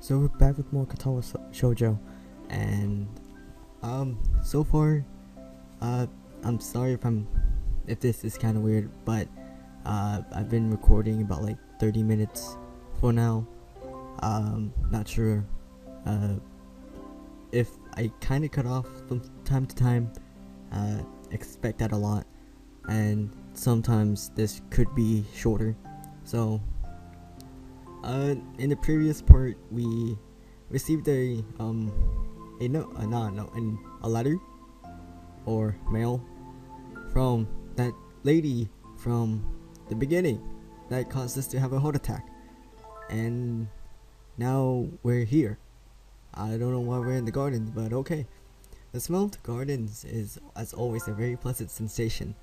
So we're back with more Katawa Shoujo, and so far, I'm sorry if this is kind of weird, but I've been recording about like 30 minutes for now. Not sure if I kind of cut off from time to time. Expect that a lot, and sometimes this could be shorter. So in the previous part, we received a letter or mail from that lady from the beginning that caused us to have a heart attack, and now we're here. I don't know why we're in the gardens, but okay. The smell of the gardens is, as always, a very pleasant sensation.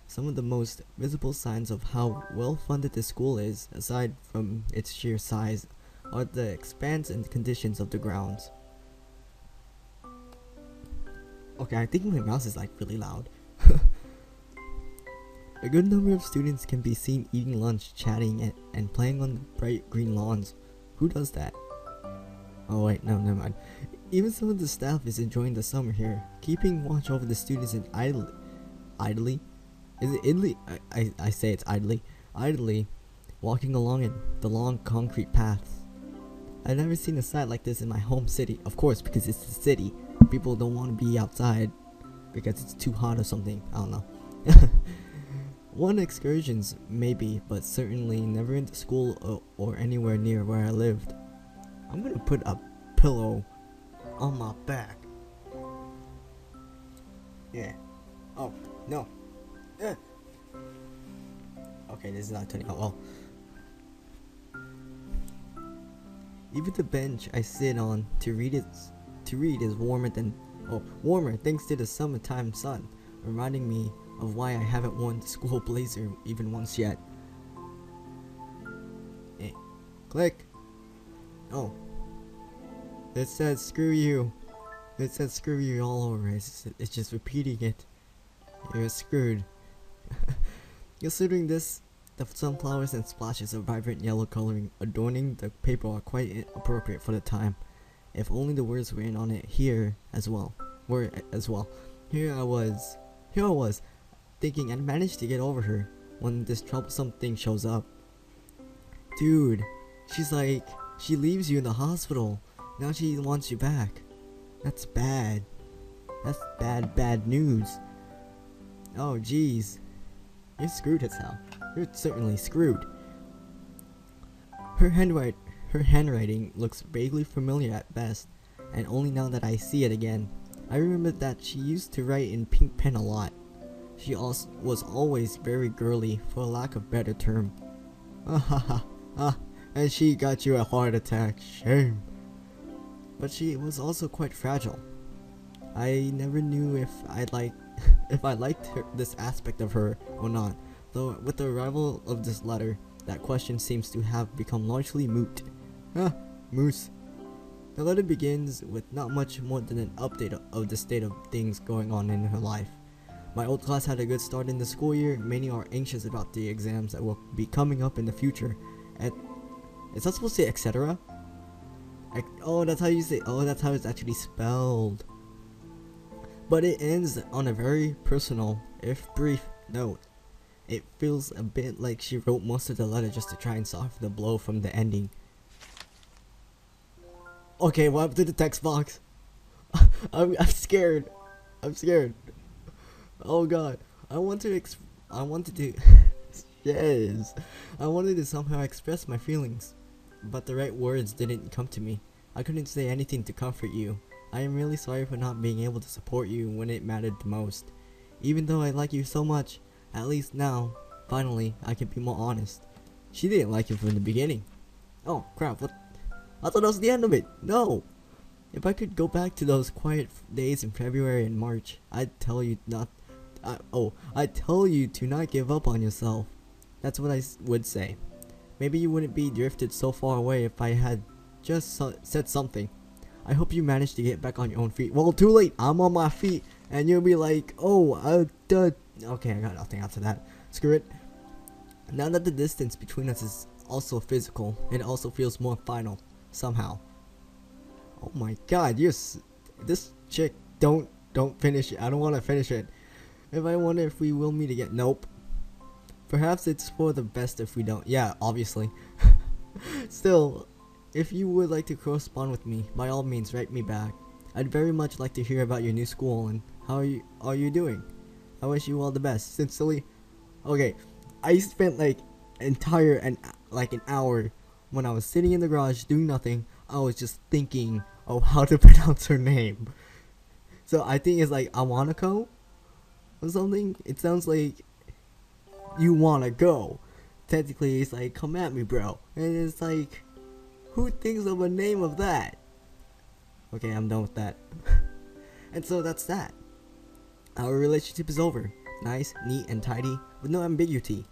Some of the most visible signs of how well-funded the school is, aside from its sheer size, are the expanse and conditions of the grounds. Okay, I think my mouse is like really loud. A good number of students can be seen eating lunch, chatting, and playing on the bright green lawns. Who does that? Oh wait, no, never mind. Even some of the staff is enjoying the summer here, keeping watch over the students and idly? Is it idly? I say it's idly walking along in the long concrete paths. I've never seen a sight like this in my home city. Of course, because it's the city. People don't want to be outside because it's too hot or something. I don't know. One excursions maybe, but certainly never into school or anywhere near where I lived. I'm gonna put a pillow on my back. Yeah. Oh, no. Okay, this is not turning out well. Even the bench I sit on to read is warmer thanks to the summertime sun, reminding me of why I haven't worn the school blazer even once yet. Click. Oh. It says screw you. It says screw you all over. It's just repeating it. You're screwed. Considering this, the sunflowers and splashes of vibrant yellow coloring adorning the paper are quite appropriate for the time. If only the words written on it here as well. Here I was, thinking I'd managed to get over her when this troublesome thing shows up. Dude, she's like, she leaves you in the hospital. Now she wants you back. That's bad. That's bad news. Oh jeez. You're screwed, Hisao. You're certainly screwed. Her handwriting looks vaguely familiar at best, and only now that I see it again. I remember that she used to write in pink pen a lot. She also was always very girly, for lack of better term. And she got you a heart attack. Shame. But she was also quite fragile. I never knew if I liked this aspect of her or not, though with the arrival of this letter, that question seems to have become largely moot. Moose. The letter begins with not much more than an update of the state of things going on in her life. My old class had a good start in the school year. Many are anxious about the exams that will be coming up in the future. Is that supposed to say etc.? Oh, that's how you say. Oh, that's how it's actually spelled. But it ends on a very personal, if brief, note. It feels a bit like she wrote most of the letter just to try and soften the blow from the ending. Okay, what happened to the text box? I'm scared. I'm scared. Oh god. I wanted to somehow express my feelings, but the right words didn't come to me. I couldn't say anything to comfort you. I am really sorry for not being able to support you when it mattered the most. Even though I like you so much, at least now, finally, I can be more honest. She didn't like you from the beginning. Oh crap, what? I thought that was the end of it. No! If I could go back to those quiet days in February and March, I'd tell you to not give up on yourself. That's what I would say. Maybe you wouldn't be drifted so far away if I had just said something. I hope you managed to get back on your own feet. Well, too late. I'm on my feet, and you'll be like, oh, okay, I got nothing after that. Screw it. Now that the distance between us is also physical, it also feels more final, somehow. Oh my god, this chick, don't finish it. I don't want to finish it. If I wonder if we will meet again. Nope. Perhaps it's for the best if we don't. Yeah, obviously. Still, if you would like to correspond with me, by all means write me back. I'd very much like to hear about your new school and how are you doing. I wish you all the best. Sincerely. Okay, I spent like an hour when I was sitting in the garage doing nothing. I was just thinking of how to pronounce her name. So I think it's like Iwanako or something. It sounds like you wanna go. Technically, it's like, come at me, bro. And it's like, who thinks of a name of that? Okay, I'm done with that. And so that's that. Our relationship is over. Nice, neat, and tidy, with no ambiguity.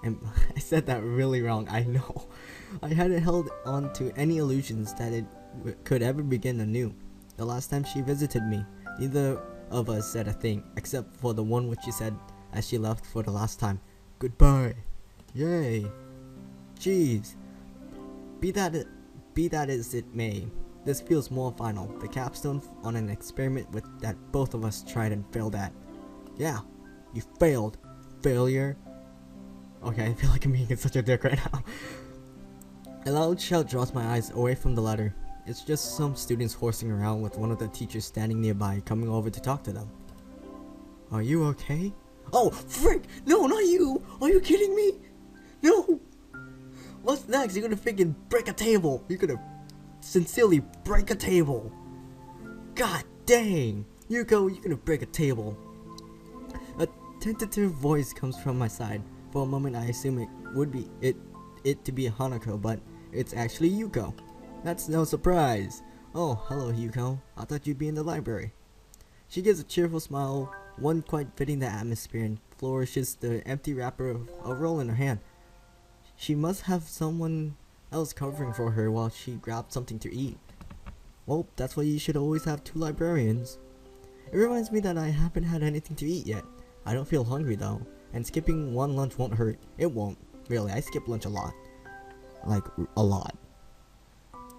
And I said that really wrong, I know. I hadn't held on to any illusions that it could ever begin anew. The last time she visited me, neither of us said a thing, except for the one which she said as she left for the last time. Goodbye. Yay. Jeez. Be that as it may, this feels more final. The capstone on an experiment that both of us tried and failed at. Yeah, you failed. Failure. Okay, I feel like I'm being such a dick right now. A loud shout draws my eyes away from the letter. It's just some students horsing around with one of the teachers standing nearby coming over to talk to them. Are you okay? Oh, frick! No, not you! Are you kidding me? No! What's next? You're gonna freaking break a table! You're gonna sincerely break a table! God dang! Yuko, you're gonna break a table. A tentative voice comes from my side. For a moment I assume it would be it to be Hanako, but it's actually Yuko. That's no surprise. Oh, hello Yuko. I thought you'd be in the library. She gives a cheerful smile, one quite fitting the atmosphere, and flourishes the empty wrapper of a roll in her hand. She must have someone else covering for her while she grabbed something to eat. Well, that's why you should always have two librarians. It reminds me that I haven't had anything to eat yet. I don't feel hungry though, and skipping one lunch won't hurt. It won't. Really, I skip lunch a lot. Like, a lot.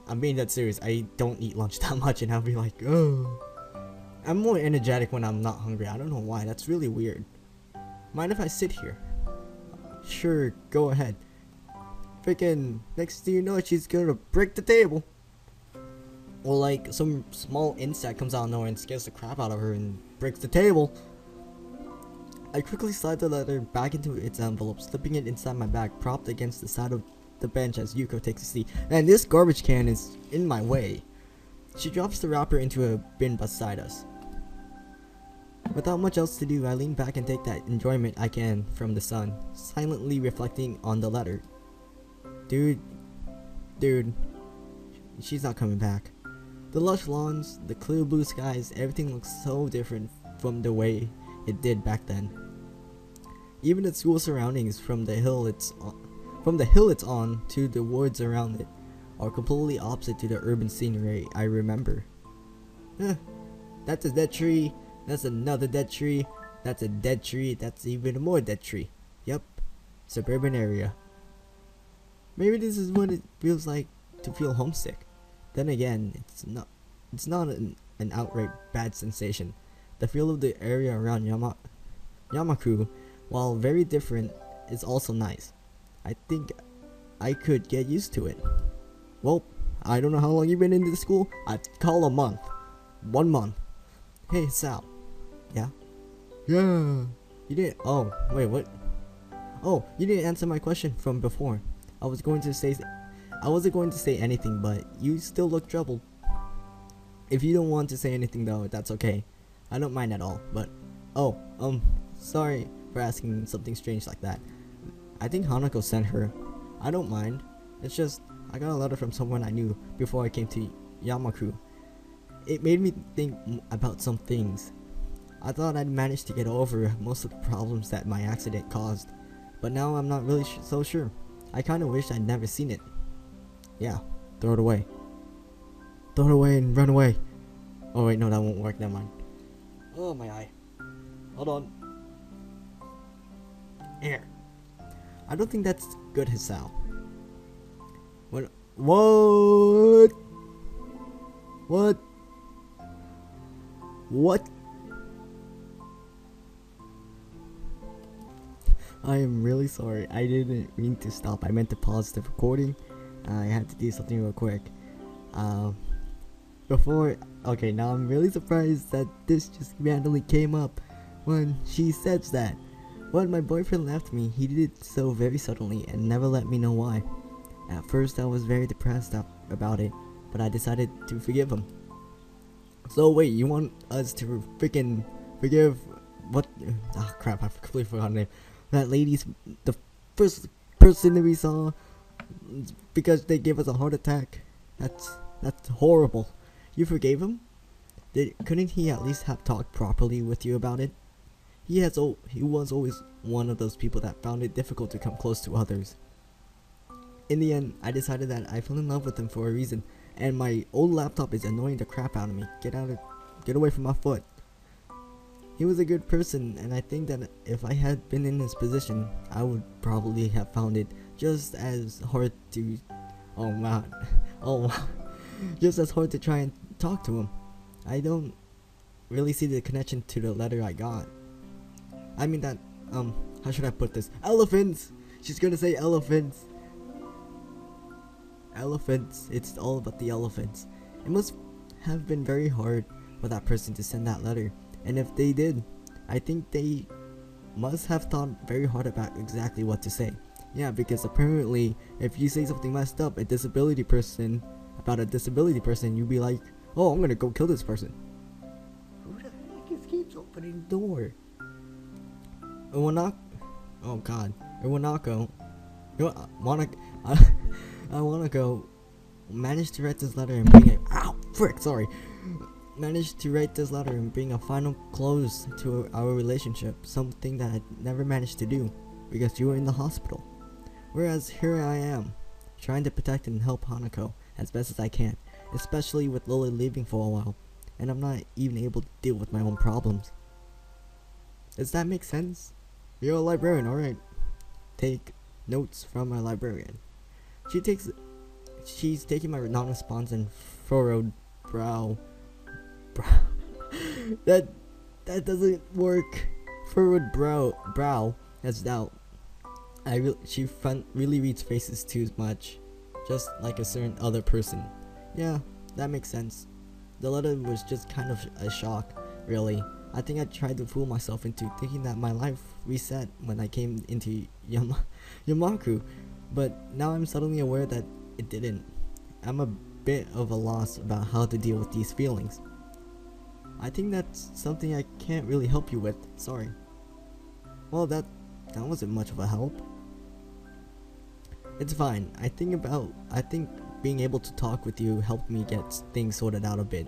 I'm being that serious. I don't eat lunch that much and I'll be like, oh. I'm more energetic when I'm not hungry. I don't know why. That's really weird. Mind if I sit here? Sure, go ahead. Freaking, next thing you know, she's gonna break the table. Or like, some small insect comes out of nowhere and scares the crap out of her and breaks the table. I quickly slide the letter back into its envelope, slipping it inside my bag, propped against the side of the bench as Yuko takes a seat. And this garbage can is in my way. She drops the wrapper into a bin beside us. Without much else to do, I lean back and take that enjoyment I can from the sun, silently reflecting on the letter. Dude, she's not coming back. The lush lawns, the clear blue skies, everything looks so different from the way it did back then. Even the school surroundings, from the hill it's on to the woods around it, are completely opposite to the urban scenery I remember. That's a dead tree. That's another dead tree. That's a dead tree. That's even a more dead tree. Yep, suburban area. Maybe this is what it feels like to feel homesick. Then again, it's not an outright bad sensation. The feel of the area around Yamaku, while very different, is also nice. I think I could get used to it. Well, I don't know how long you've been in this school. I'd call a month. 1 month. Hey, Sal. Yeah? Yeah. You didn't. Oh, wait, what? Oh, you didn't answer my question from before. I wasn't going to say anything, but you still look troubled. If you don't want to say anything though, that's okay. I don't mind at all, but sorry for asking something strange like that. I think Hanako sent her. I don't mind. It's just, I got a letter from someone I knew before I came to Yamaku. It made me think about some things. I thought I'd managed to get over most of the problems that my accident caused, but now I'm not really so sure. I kinda wish I'd never seen it. Yeah, throw it away. Throw it away and run away. Oh wait, no, that won't work, never mind. Oh, my eye. Hold on. Here. I don't think that's good, Hisao. What? What? What? I am really sorry. I didn't mean to stop. I meant to pause the recording. I had to do something real quick. Okay, now I'm really surprised that this just randomly came up when she says that. When my boyfriend left me, he did it so very suddenly and never let me know why. At first I was very depressed about it, but I decided to forgive him. So wait, you want us to freaking forgive what? Ah, crap, I completely forgot her name. That lady's the first person that we saw because they gave us a heart attack. That's horrible. You forgave him? Couldn't he at least have talked properly with you about it? He was always one of those people that found it difficult to come close to others. In the end, I decided that I fell in love with him for a reason, and my old laptop is annoying the crap out of me. Get away from my foot. He was a good person, and I think that if I had been in his position, I would probably have found it just as hard to, just as hard to try and talk to him. I don't really see the connection to the letter I got. I mean that, how should I put this? Elephants! She's gonna say elephants. Elephants. It's all about the elephants. It must have been very hard for that person to send that letter. And if they did, I think they must have thought very hard about exactly what to say. Yeah, because apparently, if you say something messed up, about a disability person, you'd be like, oh, I'm gonna go kill this person. Who the heck keeps opening the door? Iwanako. Oh god. Iwanako. Iwanako managed to write this letter and bring it. Ow! Frick! Sorry. Managed to write this letter and bring a final close to our relationship. Something that I never managed to do because you were in the hospital. Whereas here I am, trying to protect and help Hanako as best as I can, especially with Lily leaving for a while, and I'm not even able to deal with my own problems. Does that make sense? You're a librarian, alright. Take notes from a librarian. She's taking my non-response and furrowed brow. that doesn't work. Furrowed brow has doubt. She really reads faces too much, just like a certain other person. Yeah, that makes sense. The letter was just kind of a shock, really. I think I tried to fool myself into thinking that my life reset when I came into Yamaku, but now I'm suddenly aware that it didn't. I'm a bit of a loss about how to deal with these feelings. I think that's something I can't really help you with. Sorry. Well, that wasn't much of a help. It's fine. I think being able to talk with you helped me get things sorted out a bit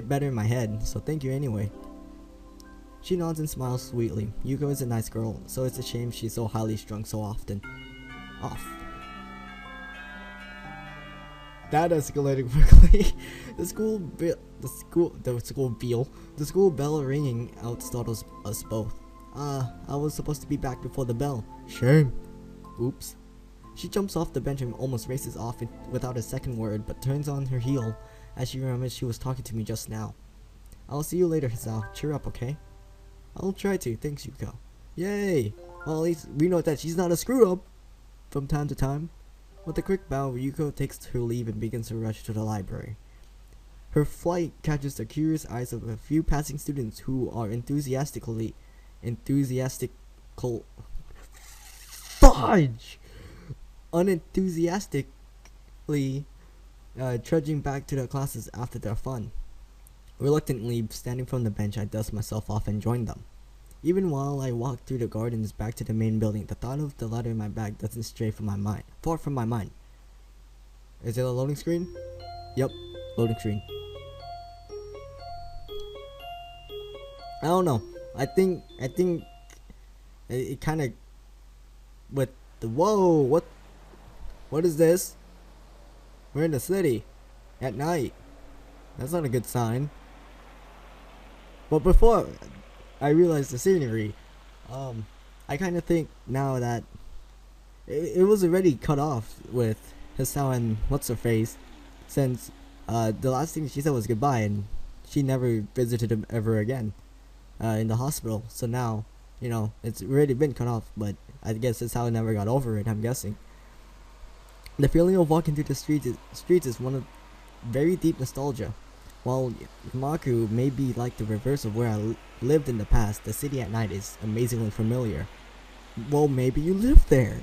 better in my head, so thank you anyway. She nods and smiles sweetly. Yuko is a nice girl, so it's a shame she's so highly strung so often. Off. That escalated quickly. The school bell ringing out startles us both. I was supposed to be back before the bell. Shame. Oops. She jumps off the bench and almost races off without a second word, but turns on her heel as she remembers she was talking to me just now. I'll see you later, Hisao. Cheer up, okay? I'll try to. Thanks, Yuko. Yay! Well, at least we know that she's not a screw-up from time to time. With a quick bow, Yuko takes her leave and begins to rush to the library. Her flight catches the curious eyes of a few passing students who are enthusiastically unenthusiastically trudging back to their classes after their fun. Reluctantly standing from the bench, I dust myself off and join them. Even while I walk through the gardens back to the main building, the thought of the letter in my bag doesn't stray far from my mind. Is it a loading screen? Yep, loading screen. I don't know. I think it kind of with the whoa. What is this? We're in the city at night. That's not a good sign. But before I realized the scenery, I kind of think now that it was already cut off with Hisao and what's her face, since The last thing she said was goodbye, and she never visited him ever again in the hospital. So now, it's already been cut off, but I guess that's how I never got over it, I'm guessing. The feeling of walking through the streets is one of very deep nostalgia. While Yamaku may be like the reverse of where I lived in the past, the city at night is amazingly familiar. Well, maybe you live there.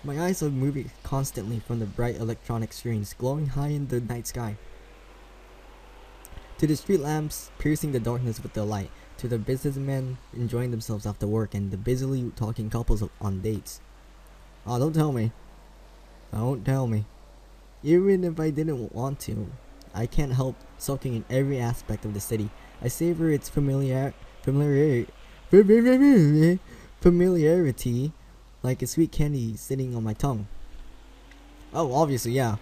My eyes are moving constantly from the bright electronic screens glowing high in the night sky, to the street lamps piercing the darkness with their light, to the businessmen enjoying themselves after work, and the busily talking couples on dates. Oh, don't tell me. Don't tell me. Even if I didn't want to, I can't help soaking in every aspect of the city. I savor its familiarity like a sweet candy sitting on my tongue. Oh, obviously, yeah.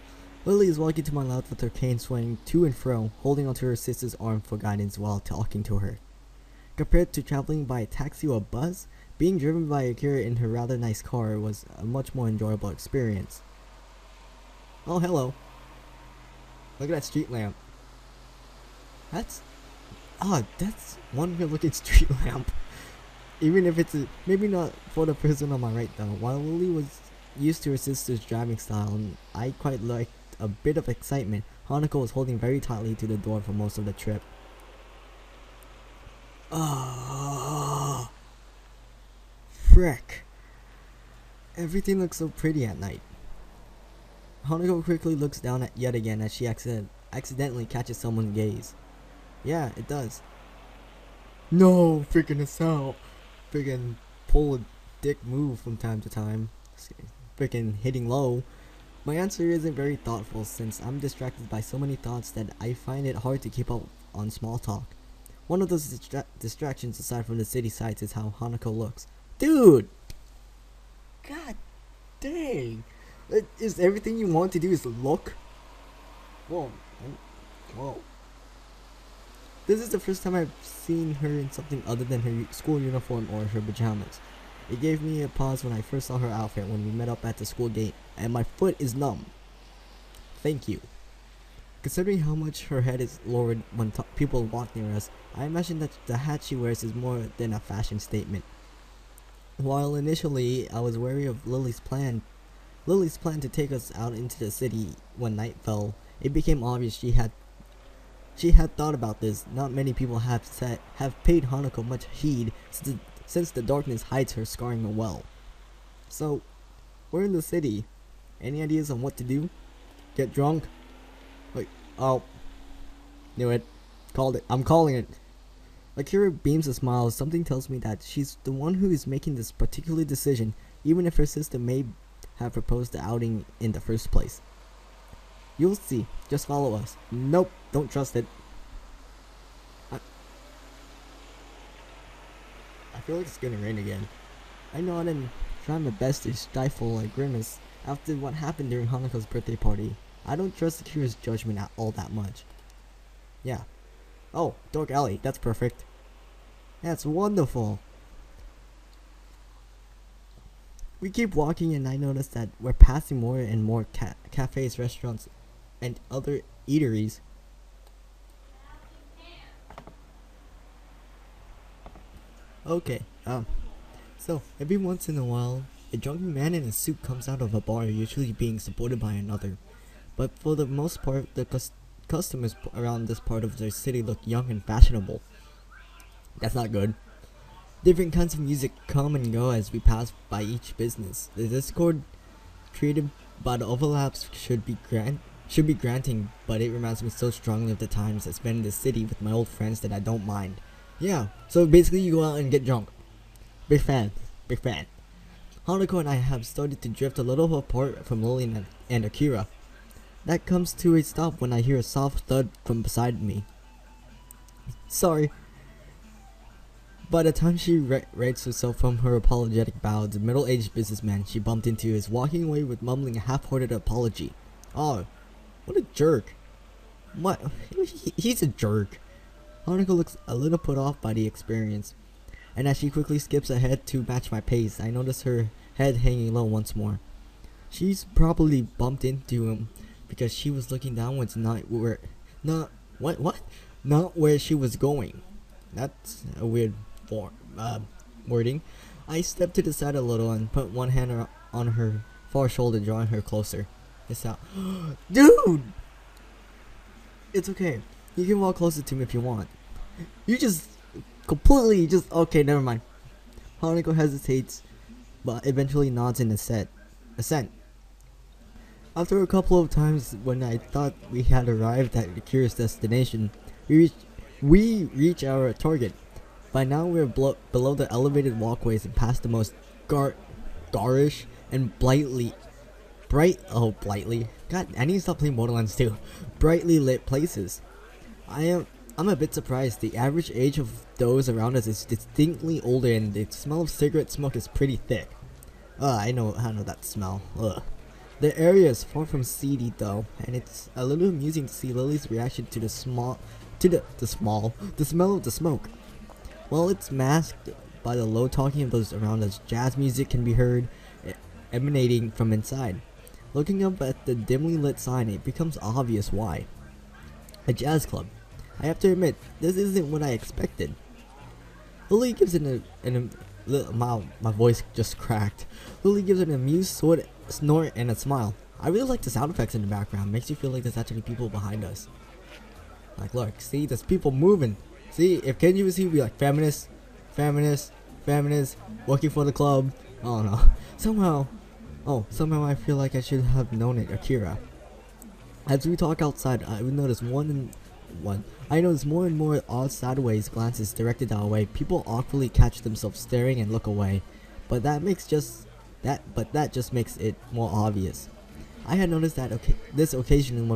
Lily is walking to my left with her cane swaying to and fro, holding onto her sister's arm for guidance while talking to her. Compared to traveling by a taxi or a bus, being driven by Akira in her rather nice car was a much more enjoyable experience. Oh, hello. Look at that street lamp. That's one good looking street lamp. Even if it's maybe not for the person on my right though. While Lily was used to her sister's driving style and I quite liked a bit of excitement, Hanako was holding very tightly to the door for most of the trip. Ah, frick. Everything looks so pretty at night. Hanako quickly looks down at yet again as she accidentally catches someone's gaze. Yeah, it does. No, freaking Hisao. Freaking pull a dick move from time to time. Freaking hitting low. My answer isn't very thoughtful since I'm distracted by so many thoughts that I find it hard to keep up on small talk. One of those distractions aside from the city sights is how Hanako looks. Dude! God dang! Is everything you want to do is look? Whoa. Whoa. This is the first time I've seen her in something other than her school uniform or her pajamas. It gave me a pause when I first saw her outfit when we met up at the school gate, and my foot is numb. Thank you. Considering how much her head is lowered when people walk near us, I imagine that the hat she wears is more than a fashion statement. While initially I was wary of Lily's plan to take us out into the city when night fell, it became obvious she had thought about this. Not many people have paid Hanako much heed since the darkness hides her scarring well. So, we're in the city. Any ideas on what to do? Get drunk? Wait, oh. Knew it. Called it. I'm calling it. Akira beams a smile. Something tells me that she's the one who is making this particular decision, even if her sister may have proposed the outing in the first place. You'll see. Just follow us. Nope, don't trust it. I feel like it's gonna rain again. I nod and try my best to stifle a grimace after what happened during Hanako's birthday party. I don't trust Akira's judgment at all that much. Yeah. Oh, dark alley. That's perfect. That's wonderful. We keep walking and I notice that we're passing more and more cafes, restaurants, and other eateries. Okay, so every once in a while, a drunken man in a suit comes out of a bar, usually being supported by another. But for the most part, the customers around this part of the city look young and fashionable. That's not good. Different kinds of music come and go as we pass by each business. The discord created by the overlaps should be granting, but it reminds me so strongly of the times I spent in the city with my old friends that I don't mind. Yeah, so basically you go out and get drunk. Big fan. Hanako and I have started to drift a little apart from Lily and Akira. That comes to a stop when I hear a soft thud from beside me. Sorry. By the time she rights herself from her apologetic bow, the middle-aged businessman she bumped into is walking away with mumbling a half-hearted apology. Oh, what a jerk. What? He's a jerk. Hanako looks a little put off by the experience, and as she quickly skips ahead to match my pace, I notice her head hanging low once more. She's probably bumped into him because she was looking downwards, not where she was going. That's a weird wording. I stepped to the side a little and put one hand on her far shoulder, drawing her closer. It's out. Dude! It's okay. You can walk closer to me if you want. You just okay, never mind. Hanako hesitates, but eventually nods in assent. After a couple of times when I thought we had arrived at a curious destination, we reach our target. By now we're below the elevated walkways and past the most garish and brightly. God, I need to stop playing Borderlands 2. Brightly lit places. I'm a bit surprised. The average age of those around us is distinctly older, and the smell of cigarette smoke is pretty thick. I know that smell. Ugh. The area is far from seedy though, and it's a little amusing to see Lily's reaction to the smell of the smoke. While it's masked by the low talking of those around us, jazz music can be heard emanating from inside. Looking up at the dimly lit sign, it becomes obvious why. A jazz club. I have to admit, this isn't what I expected. Lily gives my voice just cracked. Lily gives an amused snort and a smile. I really like the sound effects in the background. Makes you feel like there's actually people behind us. Like, look, see, there's people moving. See, if Kenji was here, he'd be like, feminist, working for the club. Oh no. Somehow I feel like I should have known it, Akira. As we talk outside, I would notice I notice more and more odd sideways glances directed our way. People awkwardly catch themselves staring and look away, but that just makes it more obvious. I had noticed that this occasionally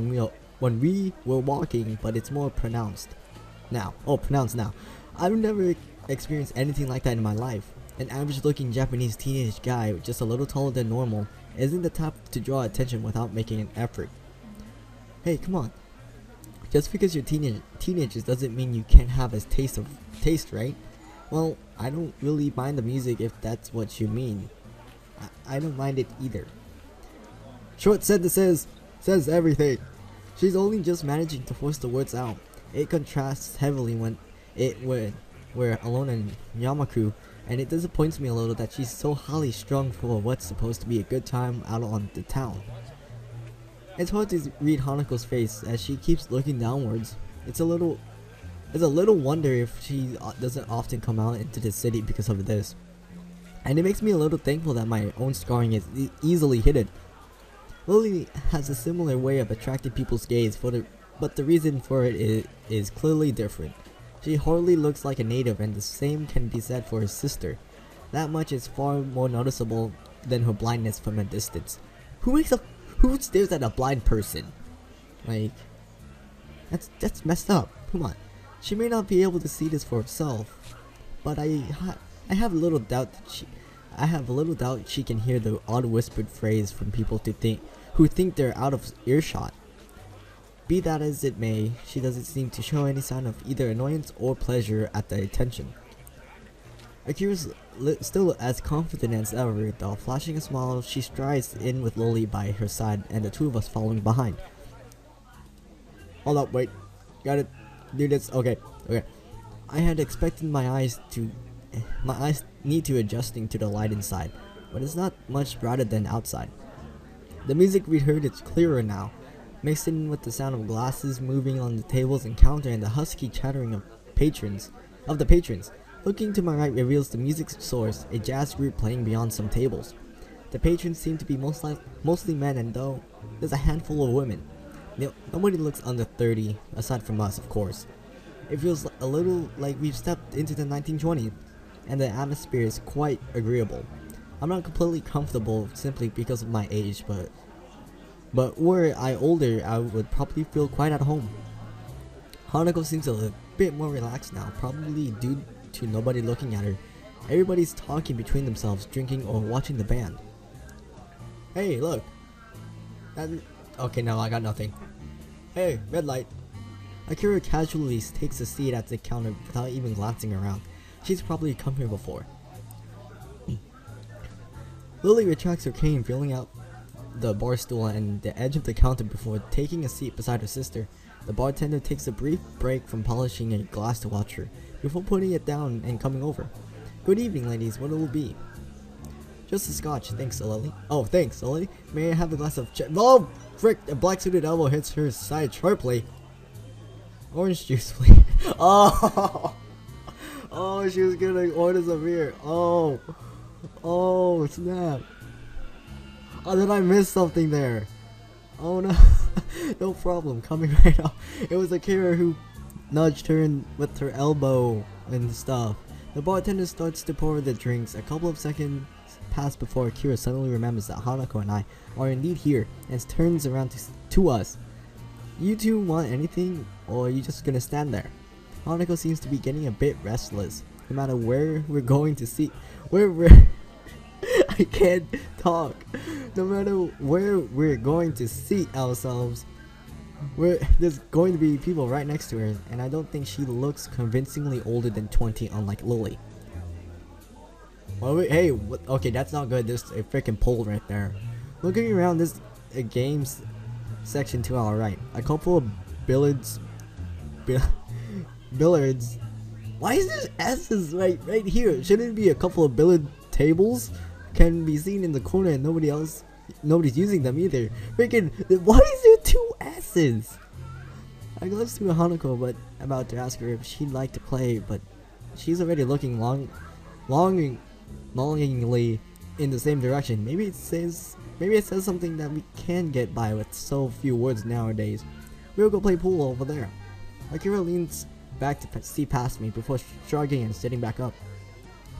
when we were walking, but it's more pronounced now. I've never experienced anything like that in my life. An average-looking Japanese teenage guy, just a little taller than normal, isn't the type to draw attention without making an effort. Hey, come on. Just because you're teenagers doesn't mean you can't have a taste, right? Well, I don't really mind the music if that's what you mean. I don't mind it either. Short sentences says everything. She's only just managing to force the words out. It contrasts heavily when we're alone in Yamaku, and it disappoints me a little that she's so highly strung for what's supposed to be a good time out on the town. It's hard to read Hanako's face as she keeps looking downwards. It's a little wonder if she doesn't often come out into the city because of this. And it makes me a little thankful that my own scarring is easily hidden. Lily has a similar way of attracting people's gaze, but the reason for it is clearly different. She hardly looks like a native, and the same can be said for her sister. That much is far more noticeable than her blindness from a distance. Who stares at a blind person? Like, that's messed up. Come on. She may not be able to see this for herself, but I have little doubt she can hear the odd whispered phrase from people who think they're out of earshot. Be that as it may, she doesn't seem to show any sign of either annoyance or pleasure at the attention. Akira's still as confident as ever, though. Flashing a smile, she strides in with Lily by her side and the two of us following behind. Hold up, wait. Gotta do this. Okay. I had expected my eyes need to adjusting to the light inside, but it's not much brighter than outside. The music we heard is clearer now, mixed in with the sound of glasses moving on the tables and counter and the husky chattering of the patrons. Looking to my right reveals the music's source, a jazz group playing beyond some tables. The patrons seem to be mostly men, and though there's a handful of women. Nobody looks under 30, aside from us, of course. It feels a little like we've stepped into the 1920s, and the atmosphere is quite agreeable. I'm not completely comfortable simply because of my age, but were I older, I would probably feel quite at home. Hanako seems a bit more relaxed now, probably due to nobody looking at her. Everybody's talking between themselves, drinking or watching the band. Hey, look. Okay, no, I got nothing. Hey, red light. Akira casually takes a seat at the counter without even glancing around. She's probably come here before. Lily retracts her cane, the bar stool and the edge of the counter before taking a seat beside her sister. The bartender takes a brief break from polishing a glass to watch her, before putting it down and coming over. "Good evening, ladies. What will it be?" "Just a scotch, thanks, Lily." "Oh, thanks, Lily. May I have a glass of Oh, frick! A black-suited elbow hits her side sharply. "Orange juice, please." Oh! Oh, she was gonna order some beer. Oh! Oh, snap. Oh, did I miss something there? Oh no. No problem, coming right up. It was Akira who nudged her in with her elbow and stuff. The bartender starts to pour the drinks. A couple of seconds pass before Akira suddenly remembers that Hanako and I are indeed here and turns around to us. "You two want anything, or are you just gonna stand there?" Hanako seems to be getting a bit restless. No matter where we're going to see, I can't talk. No matter where we're going to seat ourselves, there's going to be people right next to her, and I don't think she looks convincingly older than 20, unlike Lily. Hey, what? Okay, that's not good. There's a freaking pole right there. Looking around, there's a games section to our right. A couple of billiards. Why is there S's right here? Shouldn't it be a couple of billiard tables? Can be seen in the corner and nobody's using them either. Freaking, why is there 2 S's? I glanced to Hanako, but about to ask her if she'd like to play, but she's already looking longingly in the same direction. Maybe it says something that we can get by with so few words nowadays. We'll go play pool over there. Akira leans back to see past me before shrugging and sitting back up.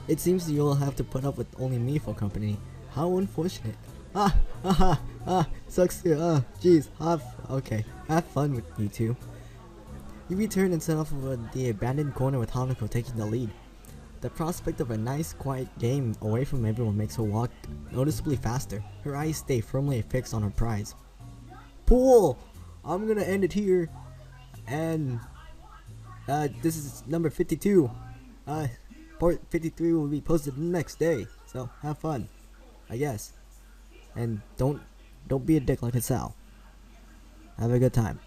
"It seems you'll have to put up with only me for company. How unfortunate." Sucks to, jeez, okay, have fun with you two. We return and set off over the abandoned corner with Hanako taking the lead. The prospect of a nice, quiet game away from everyone makes her walk noticeably faster. Her eyes stay firmly fixed on her prize. Pool! I'm gonna end it here. And this is number 52. Part 53 will be posted the next day. So have fun, I guess. And don't be a dick like Hisao. Have a good time.